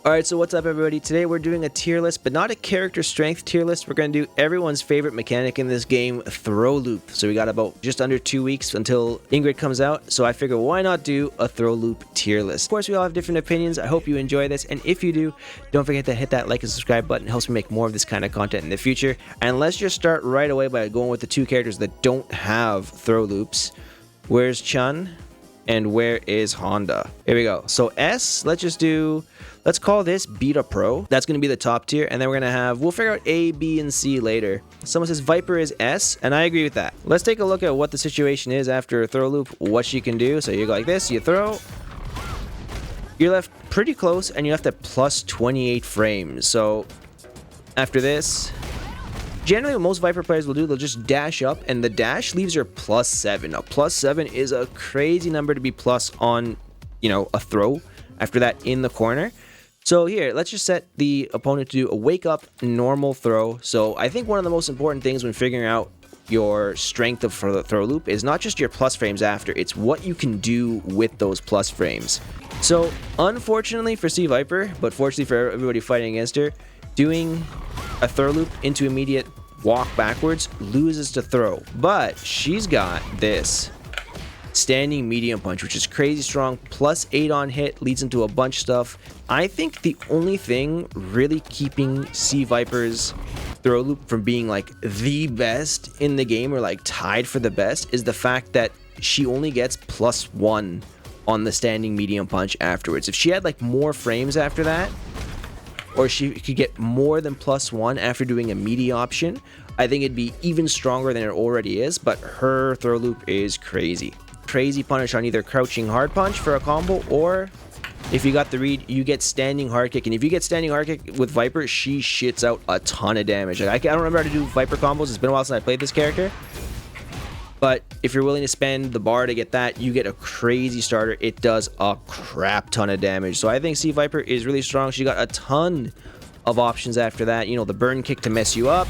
Alright, so what's up everybody? Today we're doing a tier list, but not a character strength tier list. We're going to do everyone's favorite mechanic in this game, throw loop. So we got about just under 2 weeks until Ingrid comes out, so I figure why not do a throw loop tier list. Of course, we all have different opinions. I hope you enjoy this, and if you do, don't forget to hit that like and subscribe button. It helps me make more of this kind of content in the future. And let's just start right away by going with the two characters that don't have throw loops. Where's Chun? And where is Honda? Here we go. So S, let's call this Beta Pro. That's going to be the top tier. And then we're going to we'll figure out A, B, and C later. Someone says Viper is S, and I agree with that. Let's take a look at what the situation is after a throw loop, what she can do. So you go like this, you throw. You're left pretty close, and you're left at plus 28 frames. So after this, generally what most Viper players will do, they'll just dash up, and the dash leaves her plus 7. Now, plus 7 is a crazy number to be plus on, a throw after that in the corner. So here, let's just set the opponent to do a wake up normal throw. So I think one of the most important things when figuring out your strength for the throw loop is not just your plus frames after, it's what you can do with those plus frames. So unfortunately for C.Viper, but fortunately for everybody fighting against her, doing a throw loop into immediate walk backwards loses to throw. But she's got this standing medium punch, which is crazy strong, plus 8 on hit, leads into a bunch of stuff. I think the only thing really keeping C.Viper's throw loop from being like the best in the game, or like tied for the best, is the fact that she only gets plus 1 on the standing medium punch afterwards. If she had like more frames after that, or she could get more than plus 1 after doing a meaty option, I think it'd be even stronger than it already is. But her throw loop is crazy. Crazy punish on either crouching hard punch for a combo, or if you got the read, you get standing hard kick. And if you get standing hard kick with Viper, she shits out a ton of damage. Like, I don't remember how to do Viper combos. It's been a while since I played this character. But if you're willing to spend the bar to get that, you get a crazy starter. It does a crap ton of damage. So I think C.Viper is really strong. She got a ton of options after that. The burn kick to mess you up.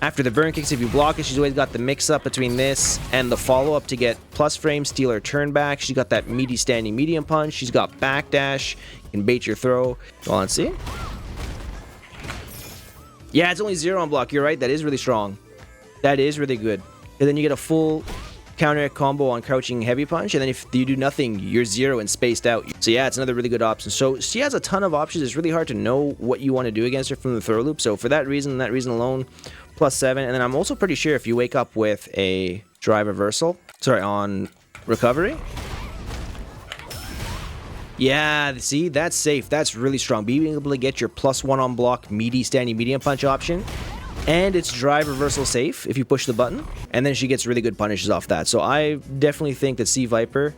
After the burn kicks, if you block it, she's always got the mix-up between this and the follow-up to get plus frame, steal her turn back. She's got that meaty standing medium punch. She's got backdash. You can bait your throw. Well, let's see. Yeah, it's only 0 on block. You're right. That is really strong. That is really good. And then you get a full counter combo on crouching heavy punch, and then if you do nothing, you're 0 and spaced out. So yeah, it's another really good option. So she has a ton of options. It's really hard to know what you want to do against her from the throw loop. So for that reason alone, plus 7. And then I'm also pretty sure if you wake up with a drive reversal, on recovery. Yeah, see, that's safe. That's really strong. Being able to get your plus 1 on block meaty standing medium punch option. And it's drive reversal safe if you push the button. And then she gets really good punishes off that. So I definitely think that C.Viper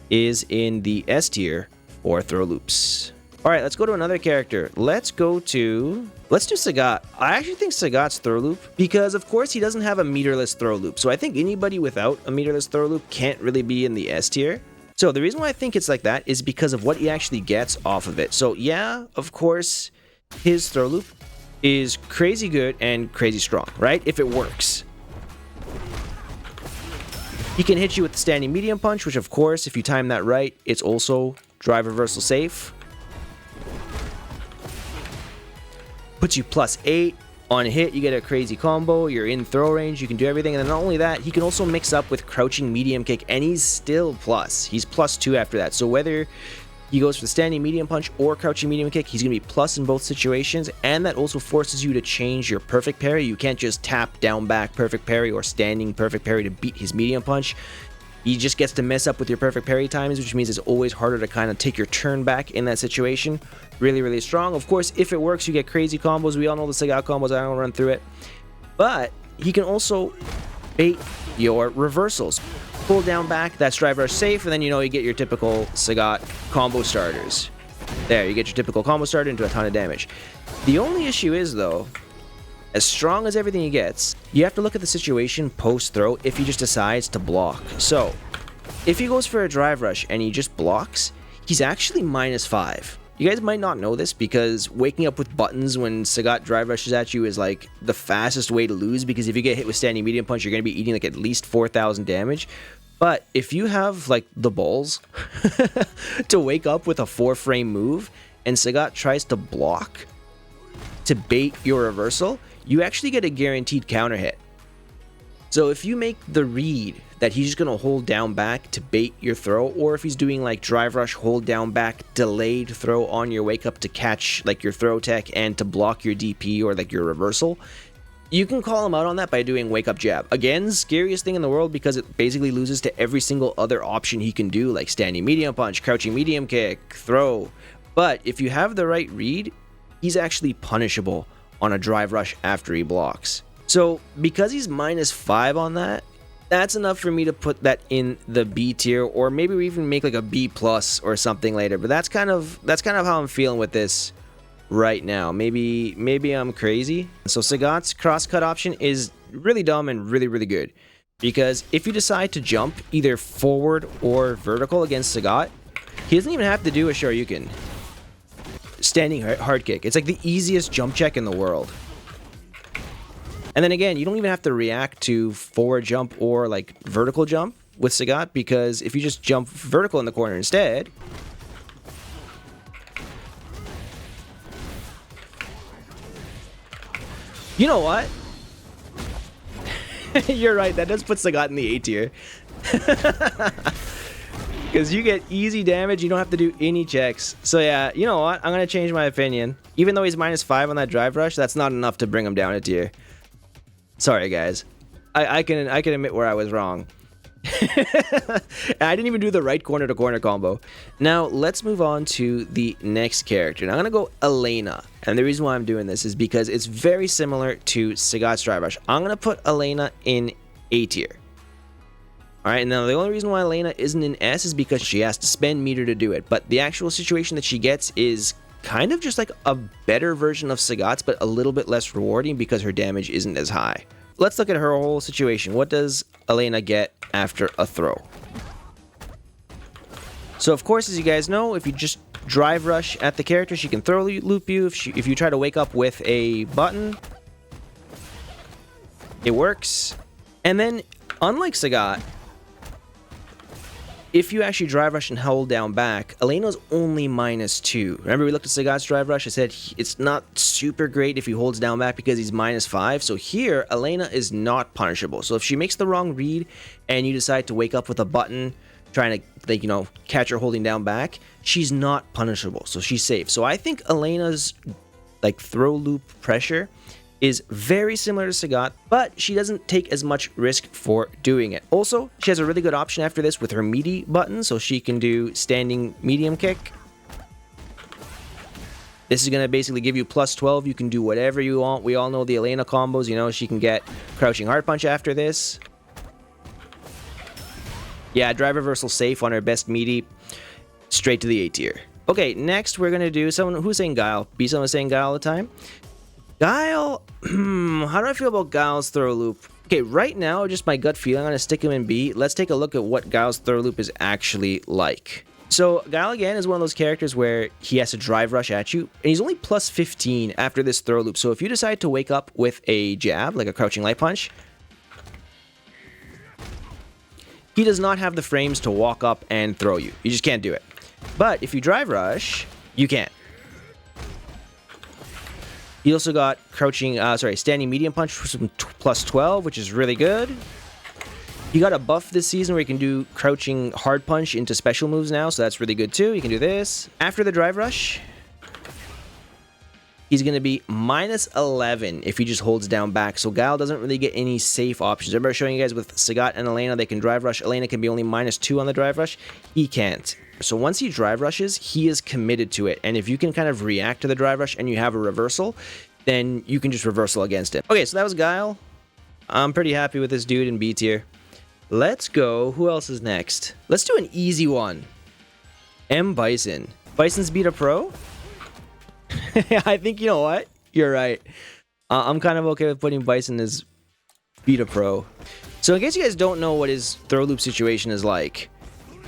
is in the S tier for throw loops. Alright, let's go to another character. Let's do Sagat. I actually think Sagat's throw loop, because of course he doesn't have a meterless throw loop. So I think anybody without a meterless throw loop can't really be in the S tier. So the reason why I think it's like that is because of what he actually gets off of it. So yeah, of course, his throw loop is crazy good and crazy strong, right? If it works. He can hit you with the standing medium punch, which of course, if you time that right, it's also drive reversal safe. Puts you plus 8 on hit, you get a crazy combo, you're in throw range, you can do everything. And then not only that, he can also mix up with crouching medium kick, and he's still plus. He's plus 2 after that. So whether he goes for the standing medium punch or crouching medium kick, he's going to be plus in both situations. And that also forces you to change your perfect parry. You can't just tap down back perfect parry or standing perfect parry to beat his medium punch. He just gets to mess up with your perfect parry times, which means it's always harder to kind of take your turn back in that situation. Really, really strong. Of course, if it works, you get crazy combos. We all know the Sagat combos. I don't run through it. But he can also bait your reversals. Pull down back, that's drive rush safe, and then you get your typical Sagat combo starters. There, you get your typical combo starter into a ton of damage. The only issue is, though, as strong as everything he gets, you have to look at the situation post-throw if he just decides to block. So, if he goes for a drive rush and he just blocks, he's actually minus 5. You guys might not know this, because waking up with buttons when Sagat drive rushes at you is like the fastest way to lose, because if you get hit with standing medium punch, you're going to be eating like at least 4,000 damage. But if you have like the balls to wake up with a 4-frame move and Sagat tries to block to bait your reversal, you actually get a guaranteed counter hit. So if you make the read that he's just going to hold down back to bait your throw, or if he's doing like drive rush, hold down back, delayed throw on your wake up to catch like your throw tech and to block your DP or like your reversal, you can call him out on that by doing wake up jab. Again, scariest thing in the world because it basically loses to every single other option he can do, like standing medium punch, crouching medium kick, throw. But if you have the right read, he's actually punishable on a drive rush after he blocks. So because he's -5 on that, that's enough for me to put that in the B tier, or maybe we even make like a B+ or something later. But that's kind of how I'm feeling with this right now. Maybe I'm crazy. So Sagat's crosscut option is really dumb and really good, because if you decide to jump either forward or vertical against Sagat, he doesn't even have to do a Shoryuken. Standing hard kick. It's like the easiest jump check in the world. And then again, you don't even have to react to forward jump or like vertical jump with Sagat, because if you just jump vertical in the corner instead, you know what? You're right, that does put Sagat in the A tier. Because you get easy damage, you don't have to do any checks. So yeah, you know what? I'm going to change my opinion. Even though he's -5 on that drive rush, that's not enough to bring him down a tier. Sorry, guys. I can admit where I was wrong. I didn't even do the right corner to corner combo. Now, let's move on to the next character. Now, I'm going to go Elena. And the reason why I'm doing this is because it's very similar to Sagat's drive rush. I'm going to put Elena in A tier. Alright, now the only reason why Elena isn't in S is because she has to spend meter to do it. But the actual situation that she gets is kind of just like a better version of Sagat's, but a little bit less rewarding because her damage isn't as high. Let's look at her whole situation. What does Elena get after a throw? So of course, as you guys know, if you just drive rush at the character, she can throw loop you. If you try to wake up with a button, it works. And then, unlike Sagat, if you actually drive rush and hold down back, Elena's only -2. Remember we looked at Sagat's drive rush? I said it's not super great if he holds down back because he's -5. So here, Elena is not punishable. So if she makes the wrong read and you decide to wake up with a button, trying to, like, you know, catch her holding down back, she's not punishable. So she's safe. So I think Elena's, like, throw loop pressure is very similar to Sagat, but she doesn't take as much risk for doing it. Also, she has a really good option after this with her meaty button, so she can do standing medium kick. This is going to basically give you +12. You can do whatever you want. We all know the Elena combos, you know, she can get crouching hard punch after this. Yeah, drive reversal safe on her best meaty, straight to the A tier. Okay, next we're going to do someone who's saying Guile. Bison was saying Guile all the time. Guile, how do I feel about Guile's throw loop? Okay, right now, just my gut feeling, I'm going to stick him in B. Let's take a look at what Guile's throw loop is actually like. So, Guile, again, is one of those characters where he has to drive rush at you, and he's only +15 after this throw loop. So, if you decide to wake up with a jab, like a crouching light punch, he does not have the frames to walk up and throw you. You just can't do it. But if you drive rush, you can. He also got crouching, standing medium punch for some +12, which is really good. He got a buff this season where he can do crouching hard punch into special moves now, so that's really good too. You can do this. After the drive rush, he's going to be -11 if he just holds down back. So Guile doesn't really get any safe options. Remember showing you guys with Sagat and Elena, they can drive rush. Elena can be only -2 on the drive rush. He can't. So once he drive rushes, he is committed to it. And if you can kind of react to the drive rush and you have a reversal, then you can just reversal against him. Okay, so that was Guile. I'm pretty happy with this dude in B tier. Let's go. Who else is next? Let's do an easy one. Bison. Bison's beat a pro? I think, you know what? You're right. I'm kind of okay with putting Bison as beat a pro. So in case you guys don't know what his throw loop situation is like,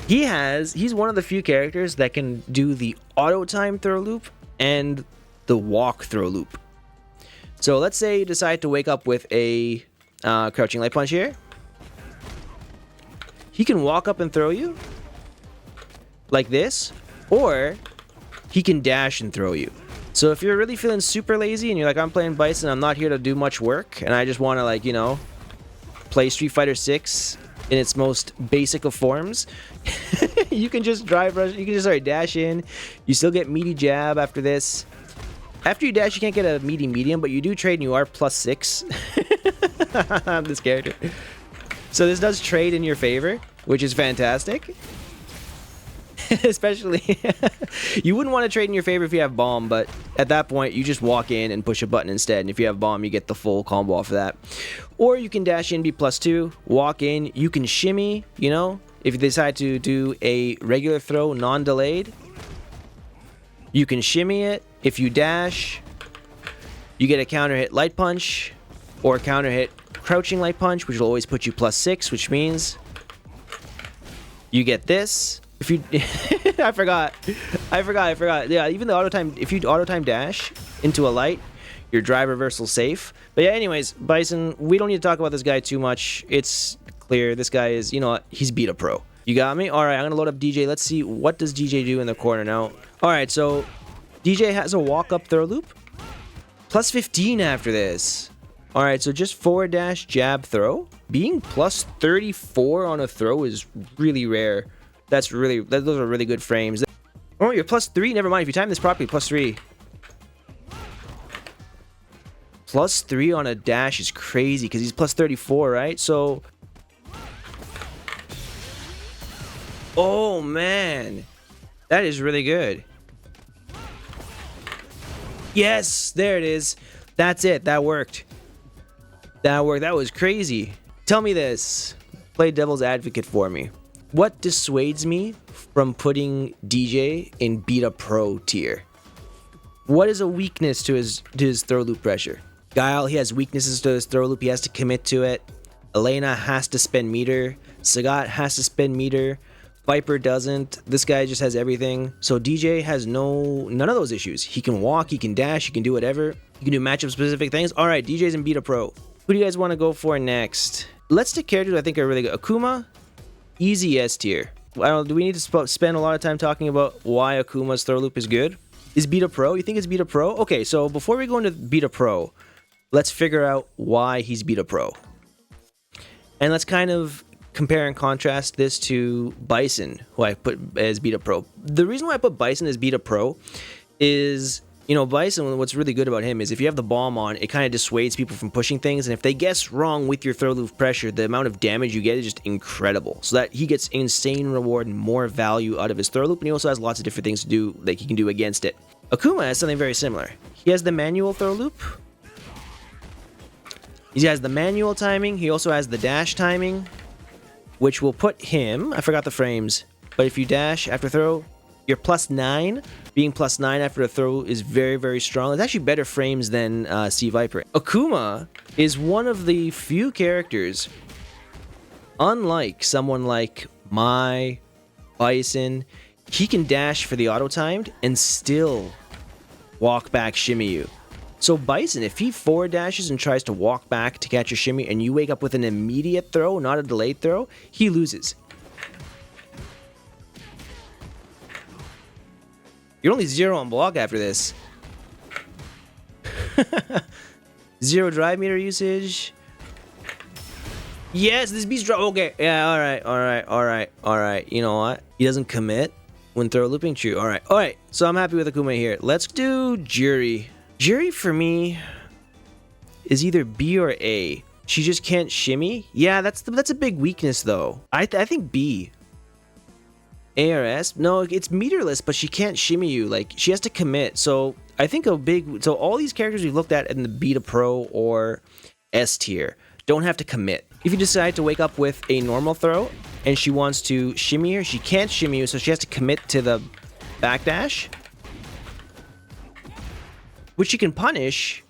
he's one of the few characters that can do the auto time throw loop and the walk throw loop. So let's say you decide to wake up with a crouching light punch here. He can walk up and throw you like this, or he can dash and throw you. So if you're really feeling super lazy and you're like, I'm playing Bison, I'm not here to do much work, and I just want to, like, you know, play Street Fighter 6 in its most basic of forms, you can just drive rush, you can just dash in. You still get meaty jab after this. After you dash, you can't get a meaty medium, but you do trade and you are +6. This character. So this does trade in your favor, which is fantastic. Especially, you wouldn't want to trade in your favor if you have bomb, but at that point, you just walk in and push a button instead. And if you have bomb, you get the full combo off of that. Or you can dash in, be +2, walk in. You can shimmy, you know, if you decide to do a regular throw, non-delayed. You can shimmy it. If you dash, you get a counter hit light punch or counter hit crouching light punch, which will always put you +6, which means you get this. If you, I forgot. Yeah, even the auto time, if you auto time dash into a light, your drive reversal safe. But yeah, anyways, Bison, we don't need to talk about this guy too much. It's clear this guy is, you know, he's beat a pro. You got me? All right, I'm gonna load up Deejay. Let's see, what does Deejay do in the corner now? All right, so Deejay has a walk up throw loop, +15 after this. All right, so just forward dash jab throw. Being +34 on a throw is really rare. Those are really good frames. Oh, you're +3. Never mind. If you time this properly, +3. +3 on a dash is crazy because he's +34, right? So, oh man, that is really good. Yes, there it is. That's it. That worked. That worked. That was crazy. Tell me this. Play devil's advocate for me. What dissuades me from putting Deejay in beat up pro tier? What is a weakness to his throw loop pressure? Guile, he has weaknesses to his throw loop. He has to commit to it. Elena has to spend meter. Sagat has to spend meter. Viper doesn't. This guy just has everything. So Deejay has none of those issues. He can walk, he can dash, he can do whatever. He can do matchup specific things. All right, Deejay's in beat up pro. Who do you guys want to go for next? Let's take characters I think are really good. Akuma. Easy S tier. I don't. Do we need to spend a lot of time talking about why Akuma's throw loop is good? Is Beta Pro? You think it's Beta Pro? Okay, so before we go into Beta Pro, let's figure out why he's Beta Pro. And let's kind of compare and contrast this to Bison, who I put as Beta Pro. The reason why I put Bison as Beta Pro is, you know, Bison, what's really good about him is if you have the bomb on, it kind of dissuades people from pushing things. And if they guess wrong with your throw loop pressure, the amount of damage you get is just incredible. So that he gets insane reward and more value out of his throw loop. And he also has lots of different things to do that he can do against it. Akuma has something very similar. He has the manual throw loop. He has the manual timing. He also has the dash timing, which will put him, I forgot the frames, but if you dash after throw, you're +9. Being +9 after a throw is very, very strong. It's actually better frames than C.Viper. Akuma is one of the few characters, unlike someone like Bison, he can dash for the auto-timed and still walk back shimmy you. So Bison, if he forward dashes and tries to walk back to catch your shimmy and you wake up with an immediate throw, not a delayed throw, he loses. You're only 0 on block after this. 0 drive meter usage. Yes, this beast drop. Okay, yeah, alright. You know what? He doesn't commit when throw looping. True. Alright. So I'm happy with Akuma here. Let's do Juri. Juri for me is either B or A. She just can't shimmy. Yeah, that's a big weakness though. I think B. A or S? No, it's meterless, but she can't shimmy you. Like, she has to commit. So I think so all these characters we've looked at in the Beta Pro or S tier don't have to commit. If you decide to wake up with a normal throw and she wants to shimmy her, she can't shimmy you, so she has to commit to the backdash, which you can punish,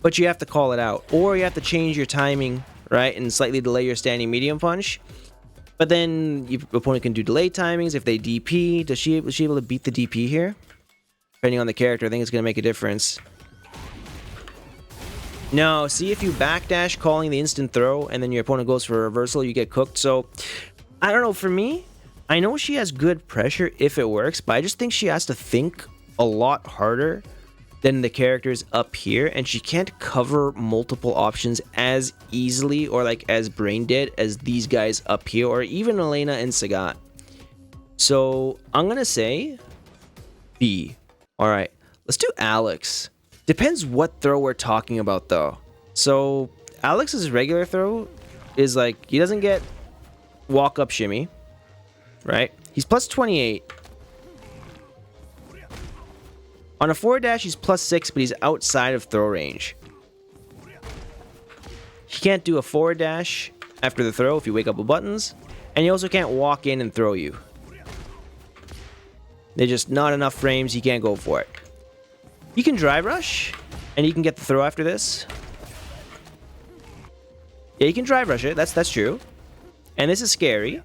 but you have to call it out. Or you have to change your timing, right, and slightly delay your standing medium punch. But then your opponent can do delay timings. If they DP, was she able to beat the DP here? Depending on the character, I think it's going to make a difference. No, see, if you backdash calling the instant throw and then your opponent goes for a reversal, you get cooked. So, I don't know, for me, I know she has good pressure if it works, but I just think she has to think a lot harder than the characters up here, and she can't cover multiple options as easily or like as brain dead as these guys up here, or even Elena and Sagat. So I'm gonna say B. All right, let's do Alex. Depends what throw we're talking about though. So Alex's regular throw is like, he doesn't get walk up shimmy, right? He's plus 28. On a forward dash, he's plus 6, but he's outside of throw range. He can't do a forward dash after the throw if you wake up with buttons, and he also can't walk in and throw you. There's just not enough frames, he can't go for it. He can drive rush, and he can get the throw after this. Yeah, he can drive rush it, that's true. And this is scary.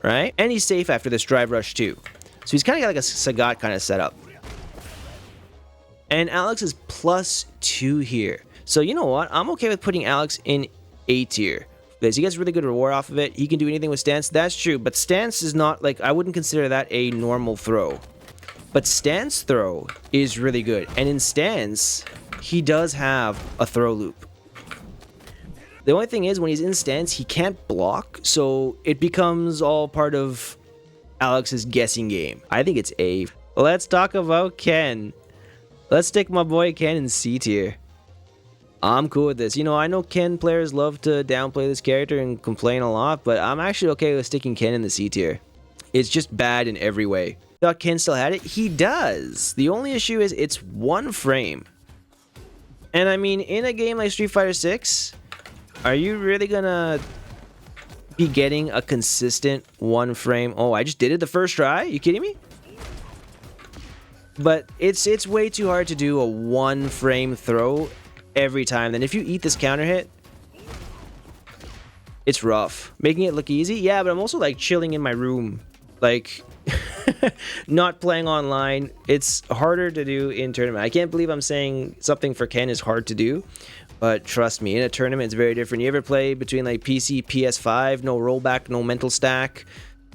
Right? And he's safe after this drive rush too. So he's kind of got like a Sagat kind of setup. And Alex is plus 2 here. So you know what? I'm okay with putting Alex in A tier. Because he gets really good reward off of it. He can do anything with stance. That's true. But stance is not like, I wouldn't consider that a normal throw. But stance throw is really good. And in stance, he does have a throw loop. The only thing is, when he's in stance, he can't block. So it becomes all part of Alex's guessing game. I think it's A. Let's talk about Ken. Let's stick my boy Ken in C tier. I'm cool with this. You know, I know Ken players love to downplay this character and complain a lot, but I'm actually okay with sticking Ken in the C tier. It's just bad in every way. Thought Ken still had it? He does. The only issue is it's 1 frame. And I mean, in a game like Street Fighter 6, are you really gonna be getting a consistent 1 frame? Oh, I just did it the first try? You kidding me? But it's way too hard to do a 1 frame throw every time. Then if you eat this counter hit, it's rough. Making it look easy? Yeah, but I'm also like chilling in my room. Like, not playing online. It's harder to do in tournament. I can't believe I'm saying something for Ken is hard to do. But trust me, in a tournament, it's very different. You ever play between like PC, PS5, no rollback, no mental stack,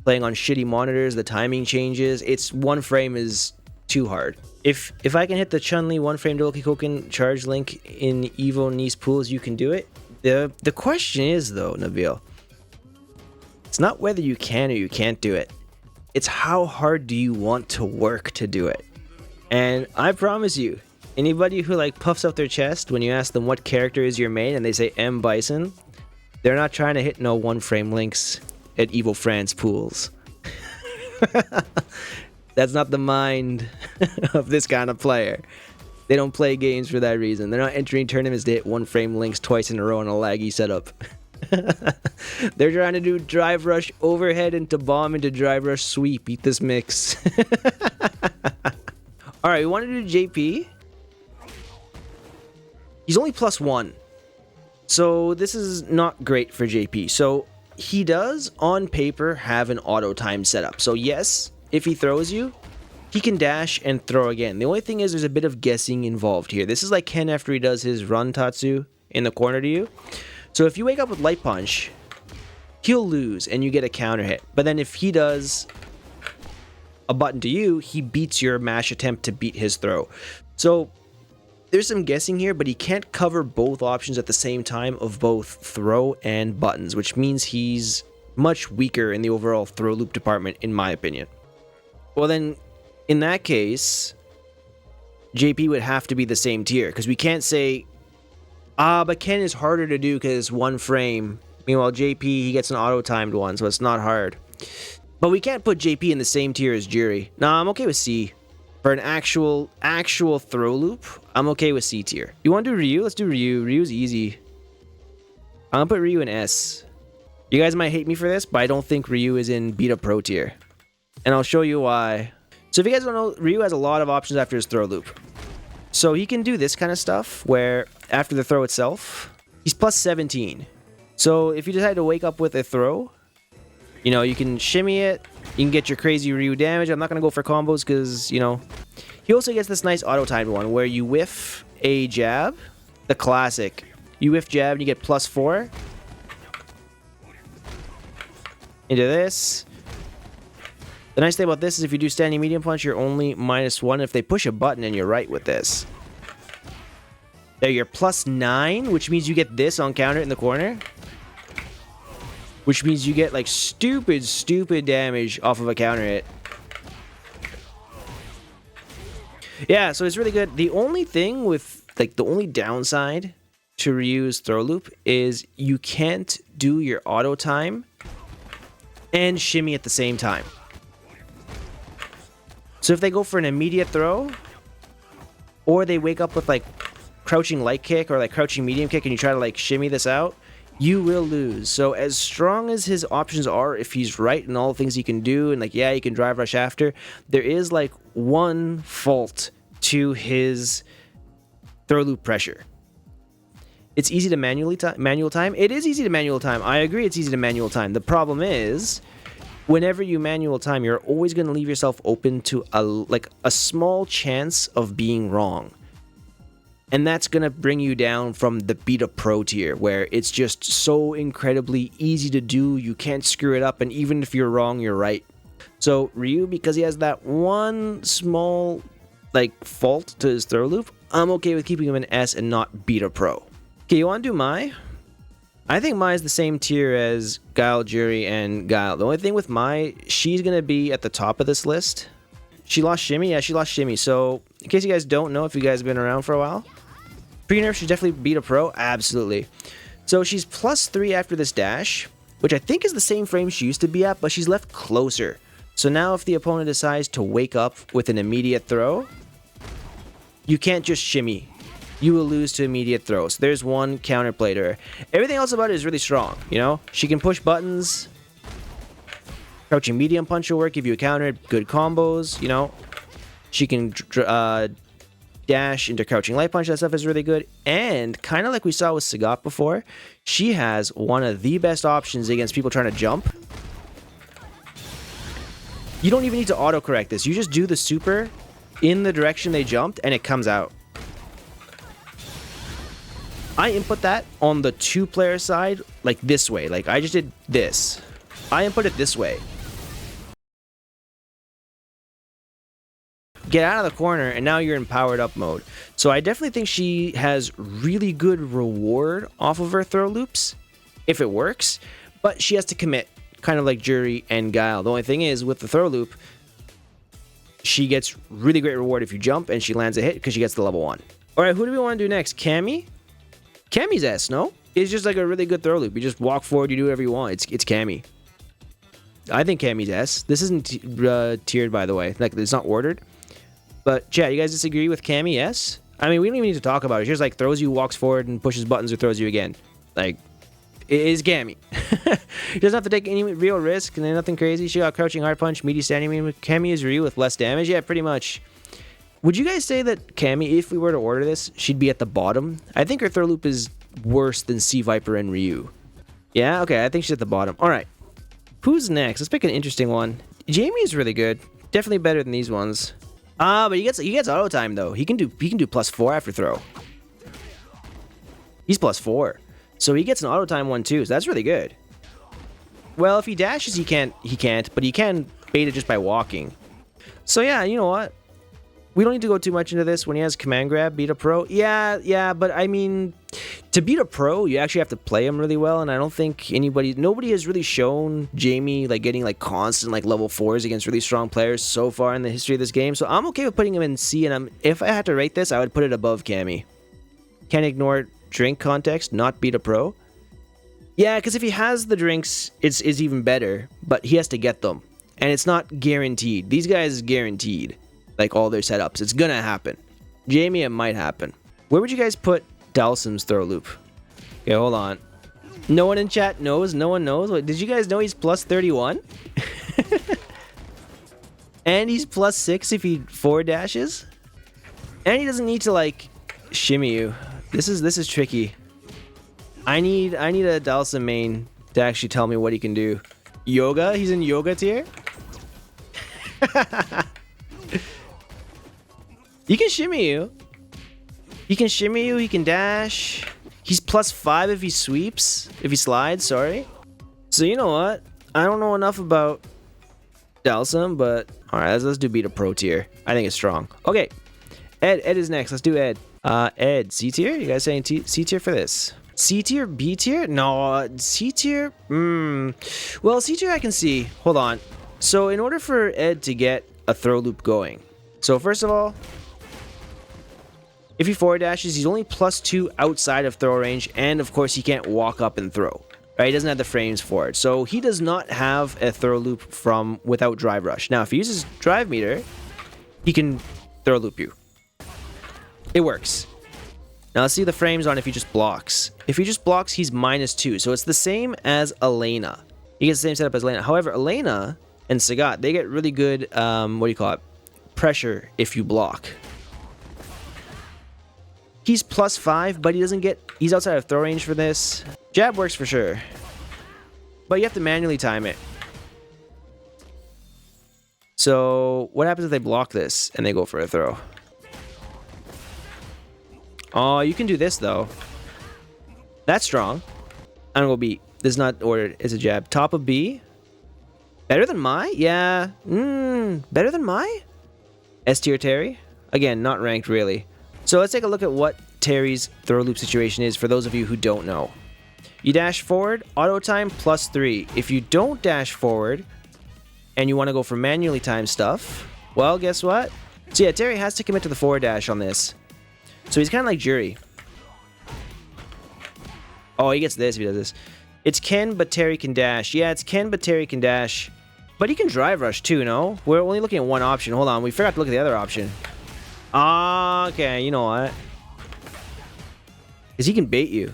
playing on shitty monitors, the timing changes. It's 1 frame is too hard. If I can hit the Chun-Li 1 frame Donkey Koken charge link in Evo Nice pools, you can do it. The question is though, Nabil, it's not whether you can or you can't do it. It's how hard do you want to work to do it. And I promise you, anybody who like puffs up their chest when you ask them what character is your main and they say M. Bison, they're not trying to hit no 1 frame links at Evo France pools. That's not the mind of this kind of player. They don't play games for that reason. They're not entering tournaments to hit 1 frame links twice in a row in a laggy setup. They're trying to do drive rush overhead into bomb into drive rush sweep. Eat this mix. Alright, we want to do JP. He's only plus 1. So this is not great for JP. So he does, on paper, have an auto time setup. So yes, if he throws you, he can dash and throw again. The only thing is there's a bit of guessing involved here. This is like Ken after he does his run tatsu in the corner to you. So if you wake up with light punch, he'll lose and you get a counter hit. But then if he does a button to you, he beats your mash attempt to beat his throw. So there's some guessing here, but he can't cover both options at the same time of both throw and buttons, which means he's much weaker in the overall throw loop department, in my opinion. Well then, in that case, JP would have to be the same tier, because we can't say, but Ken is harder to do because it's 1 frame. Meanwhile, JP, he gets an auto-timed one, so it's not hard. But we can't put JP in the same tier as Juri. Nah, I'm okay with C. For an actual throw loop, I'm okay with C tier. You want to do Ryu? Let's do Ryu. Ryu's easy. I'm gonna put Ryu in S. You guys might hate me for this, but I don't think Ryu is in Beta Pro tier. And I'll show you why. So if you guys don't know, Ryu has a lot of options after his throw loop. So he can do this kind of stuff, where after the throw itself, he's plus 17. So if you decide to wake up with a throw, you know, you can shimmy it, you can get your crazy Ryu damage. I'm not going to go for combos because, you know, he also gets this nice auto-timed one where you whiff a jab, the classic. You whiff jab and you get plus 4 into this. The nice thing about this is if you do standing medium punch, you're only -1 if they push a button, and you're right with this. There, you're +9, which means you get this on counter in the corner. Which means you get, like, stupid damage off of a counter hit. Yeah, so it's really good. The only thing with, like, the only downside to Ryu's throw loop is you can't do your auto time and shimmy at the same time. So if they go for an immediate throw, or they wake up with, like, crouching light kick or, like, crouching medium kick, and you try to, like, shimmy this out, you will lose. So as strong as his options are, if he's right in all the things he can do, and, like, yeah, he can drive rush after, there is, like, one fault to his throw loop pressure. It's easy to manual time. It is easy to manual time. I agree it's easy to manual time. The problem is, whenever you manual time, you're always going to leave yourself open to a small chance of being wrong. And that's going to bring you down from the beta pro tier, where it's just so incredibly easy to do, you can't screw it up, and even if you're wrong, you're right. So Ryu, because he has that one small, like, fault to his throw loop, I'm okay with keeping him in S and not beta pro. Okay, you want to do Mai? I think Mai is the same tier as Guile, Juri, and Guile. The only thing with Mai, she's going to be at the top of this list. She lost Shimmy? Yeah, she lost Shimmy. So, in case you guys don't know, if you guys have been around for a while, pre-nerf, she's definitely beta pro. Absolutely. So, she's +3 after this dash, which I think is the same frame she used to be at, but she's left closer. So now if the opponent decides to wake up with an immediate throw, you can't just shimmy. You will lose to immediate throws. There's one counterplay to her. Everything else about it is really strong, you know? She can push buttons. Crouching medium punch will work, give you a counter, good combos, you know? She can dash into crouching light punch, that stuff is really good. And, kind of like we saw with Sagat before, she has one of the best options against people trying to jump. You don't even need to autocorrect this. You just do the super in the direction they jumped, and it comes out. I input that on the 2-player side, like this way. Like, I just did this. I input it this way. Get out of the corner, and now you're in powered up mode. So I definitely think she has really good reward off of her throw loops, if it works. But she has to commit, kind of like Juri and Guile. The only thing is, with the throw loop, she gets really great reward if you jump, and she lands a hit because she gets the level 1. Alright, who do we want to do next? Cammy? Cammy's S, no? It's just like a really good throw loop. You just walk forward, you do whatever you want. It's Cammy. I think Cammy's S. This isn't tiered, by the way. Like, it's not ordered. But, chat, you guys disagree with Cammy S? I mean, we don't even need to talk about it. She just, like, throws you, walks forward, and pushes buttons or throws you again. Like, it is Cammy. She doesn't have to take any real risk, and then nothing crazy. She got crouching hard punch, meaty standing medium. Cammy is Ryu with less damage. Yeah, pretty much. Would you guys say that Cammy, if we were to order this, she'd be at the bottom? I think her throw loop is worse than C.Viper and Ryu. Yeah? Okay, I think she's at the bottom. Alright. Who's next? Let's pick an interesting one. Jamie is really good. Definitely better than these ones. But he gets auto time though. He can do +4 after throw. He's +4. So he gets an auto time one too, so that's really good. Well, if he dashes, he can't, but he can bait it just by walking. So yeah, you know what? We don't need to go too much into this. When he has command grab, beat a pro. Yeah, but I mean, to beat a pro, you actually have to play him really well, and I don't think nobody has really shown Jamie, like, getting, like, constant, like, level 4s against really strong players so far in the history of this game, so I'm okay with putting him in C, and if I had to rate this, I would put it above Cammy. Can't ignore drink context, not beat a pro. Yeah, because if he has the drinks, it's even better, but he has to get them, and it's not guaranteed. These guys is guaranteed. Like, all their setups. It's gonna happen. Jamie, it might happen. Where would you guys put Dhalsim's throw loop? Okay, hold on. No one in chat knows? No one knows? Wait, did you guys know he's +31? And he's +6 if he 4 dashes? And he doesn't need to, like, shimmy you. This is tricky. I need a Dhalsim main to actually tell me what he can do. Yoga? He's in yoga tier? He can shimmy you. He can shimmy you. He can dash. He's +5 if he sweeps. If he slides, sorry. So you know what? I don't know enough about Dhalsim, but all right, let's do beat a pro tier. I think it's strong. Okay, Ed is next. Let's do Ed. Ed, C tier? You guys saying C tier for this? C tier, B tier? No, C tier? Well, C tier I can see. Hold on. So in order for Ed to get a throw loop going, so first of all, if he forward dashes, he's only +2 outside of throw range, and of course he can't walk up and throw. Right? He doesn't have the frames for it. So he does not have a throw loop from without drive rush. Now, if he uses drive meter, he can throw loop you. It works. Now let's see the frames on if he just blocks. If he just blocks, he's -2. So it's the same as Elena. He gets the same setup as Elena. However, Elena and Sagat, they get really good, what do you call it? Pressure if you block. He's +5, but he doesn't get, he's outside of throw range for this. Jab works for sure. But you have to manually time it. So what happens if they block this and they go for a throw? Oh, you can do this though. That's strong. I'm gonna go B. This is not ordered. It's a jab. Top of B. Better than my? Yeah. Better than my? S tier Terry. Again, not ranked really. So let's take a look at what Terry's throw loop situation is for those of you who don't know. You dash forward, auto time +3. If you don't dash forward and you want to go for manually timed stuff, well, guess what? So yeah, Terry has to commit to the forward dash on this. So he's kind of like Juri. Oh, he gets this if he does this. It's Ken, but Terry can dash. Yeah, it's Ken, but Terry can dash. But he can drive rush too, no? We're only looking at one option. Hold on, we forgot to look at the other option. Okay, you know what? Because he can bait you.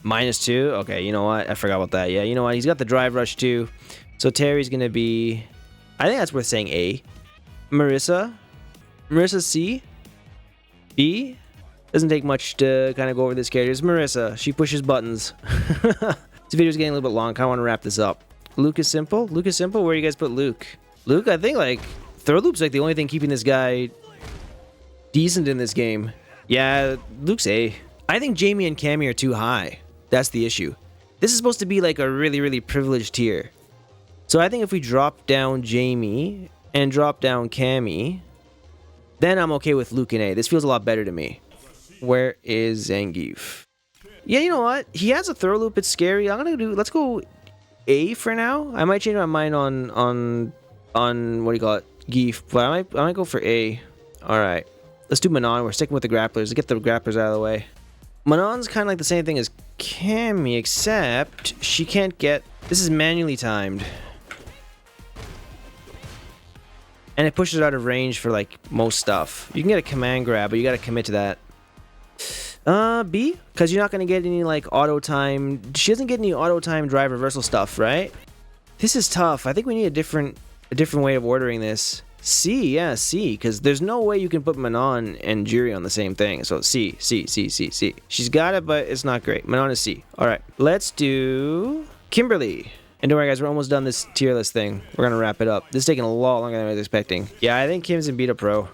-2? Okay, you know what? I forgot about that. Yeah, you know what? He's got the drive rush too. So Terry's going to be... I think that's worth saying A. Marisa? Marisa C? B? Doesn't take much to kind of go over this character. It's Marisa. She pushes buttons. This video's getting a little bit long. I kind of want to wrap this up. Luke is simple? Luke is simple? Where do you guys put Luke? Luke, I think, like... Throw loop's like the only thing keeping this guy decent in this game. Yeah, Luke's A. I think Jamie and Cammy are too high. That's the issue. This is supposed to be like a really, really privileged tier. So I think if we drop down Jamie and drop down Cammy, then I'm okay with Luke and A. This feels a lot better to me. Where is Zangief? Yeah, you know what? He has a throw loop. It's scary. Let's go A for now. I might change my mind on what do you call it? Geef, but I might go for A. Alright. Let's do Manon. We're sticking with the grapplers. Let's get the grapplers out of the way. Manon's kind of like the same thing as Cammy, except she can't get... This is manually timed. And it pushes her out of range for like most stuff. You can get a command grab, but you got to commit to that. B? Because you're not going to get any like auto time... She doesn't get any auto time drive reversal stuff, right? This is tough. I think we need a different way of ordering this. C, yeah, C, because there's no way you can put Manon and Juri on the same thing. So C. She's got it, but it's not great. Manon is C. All right, let's do Kimberly. And don't worry, guys, we're almost done this tier list thing. We're going to wrap it up. This is taking a lot longer than I was expecting. Yeah, I think Kim's in Beta Pro.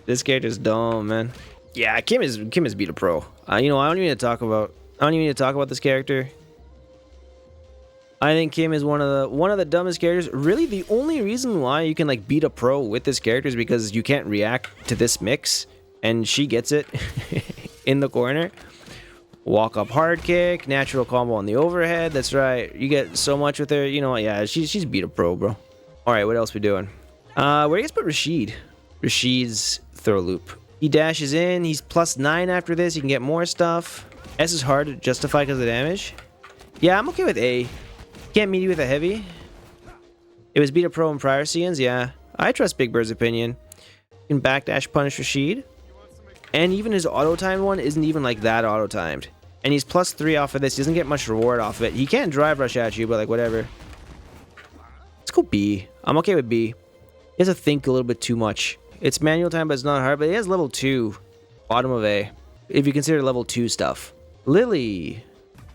This character's dumb, man. Yeah, Kim is Beta Pro. You know, I don't even need to talk about this character. I think Kim is one of the dumbest characters. Really, the only reason why you can like beat a pro with this character is because you can't react to this mix, and she gets it in the corner. Walk up hard kick, natural combo on the overhead. That's right. You get so much with her. You know what? Yeah, she's beat a pro, bro. All right, what else we doing? Where do you guys put Rashid? Rashid's throw loop. He dashes in. He's +9 after this. He can get more stuff. S is hard to justify because of damage. Yeah, I'm okay with A. Can't meet you with a heavy. It was beat a pro in prior seasons. Yeah, I trust Big Bird's opinion. You can backdash punish Rashid. And even his auto-timed one isn't even like that auto-timed. And he's +3 off of this. He doesn't get much reward off of it. He can't drive rush at you, but like whatever. Let's go B. I'm okay with B. He has to think a little bit too much. It's manual time, but it's not hard. But he has level 2. Bottom of A. If you consider level 2 stuff. Lily.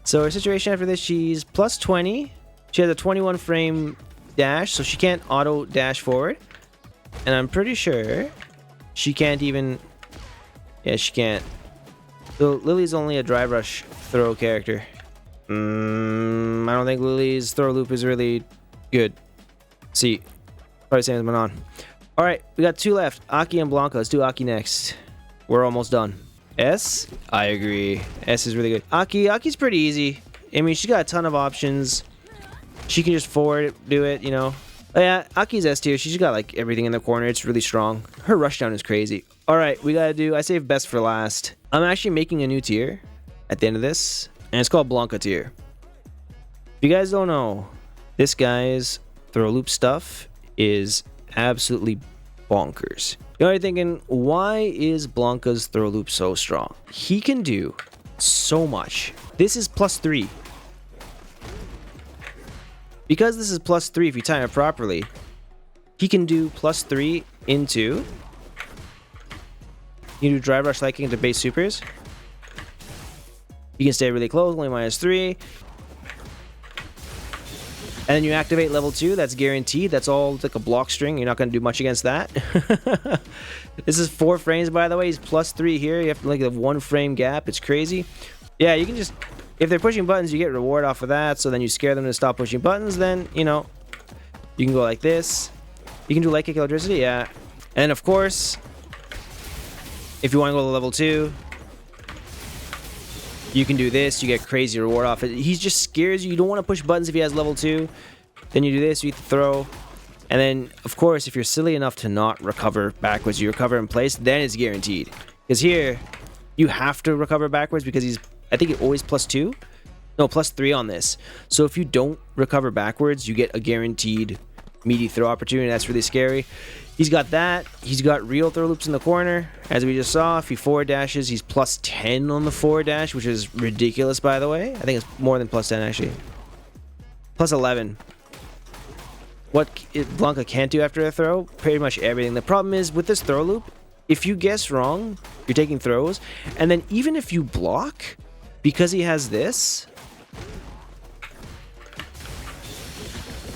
So her situation after this, she's +20. She has a 21 frame dash, so she can't auto dash forward. And I'm pretty sure she can't even... Yeah, she can't. So Lily's only a drive rush throw character. I don't think Lily's throw loop is really good. C. Probably same as Manon. Alright, we got 2 left. Aki and Blanka. Let's do Aki next. We're almost done. S? I agree. S is really good. Aki's pretty easy. I mean, she's got a ton of options. She can just forward do it, you know. But yeah, Aki's S tier. She's got like everything in the corner. It's really strong. Her rushdown is crazy. Alright, we gotta do... I saved best for last. I'm actually making a new tier at the end of this. And it's called Blanka tier. If you guys don't know, this guy's throw loop stuff is absolutely bonkers. You're thinking, why is Blanka's throw loop so strong? He can do so much. This is +3. Because this is +3, if you time it properly, he can do +3 into... You can do drive rush liking into base supers. You can stay really close, only -3. And then you activate level 2, that's guaranteed. That's all like a block string. You're not going to do much against that. This is 4 frames, by the way. He's +3 here. You have to like a 1 frame gap. It's crazy. Yeah, you can just... If they're pushing buttons, you get reward off of that. So then you scare them to stop pushing buttons. Then, you know, you can go like this. You can do light kick electricity, yeah. And of course, if you want to go to level 2... You can do this, you get crazy reward off it. He just scares you. You don't want to push buttons if he has level 2. Then you do this, you throw. And then, of course, if you're silly enough to not recover backwards, you recover in place, then it's guaranteed. Because here, you have to recover backwards because he's, I think, always +2. No, +3 on this. So if you don't recover backwards, you get a guaranteed meaty throw opportunity. That's really scary. He's got that. He's got real throw loops in the corner. As we just saw, if he forward dashes, he's +10 on the forward dash, which is ridiculous, by the way. I think it's more than +10, actually. +11. What Blanka can't do after a throw? Pretty much everything. The problem is, with this throw loop, if you guess wrong, you're taking throws. And then even if you block, because he has this...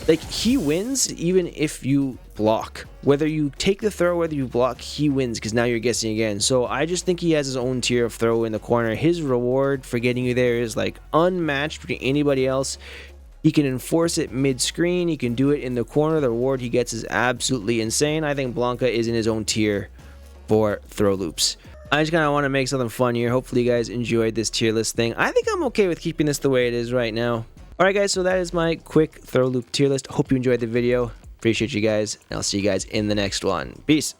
Like, he wins even if you block. Whether you take the throw, whether you block, he wins because now you're guessing again. So I just think he has his own tier of throw in the corner. His reward for getting you there is like unmatched between anybody else. He can enforce it mid-screen. He can do it in the corner. The reward he gets is absolutely insane. I think Blanka is in his own tier for throw loops. I just kind of want to make something fun here. Hopefully you guys enjoyed this tier list thing. I think I'm okay with keeping this the way it is right now. Alright guys, so that is my quick throw loop tier list. Hope you enjoyed the video. Appreciate you guys, and I'll see you guys in the next one. Peace.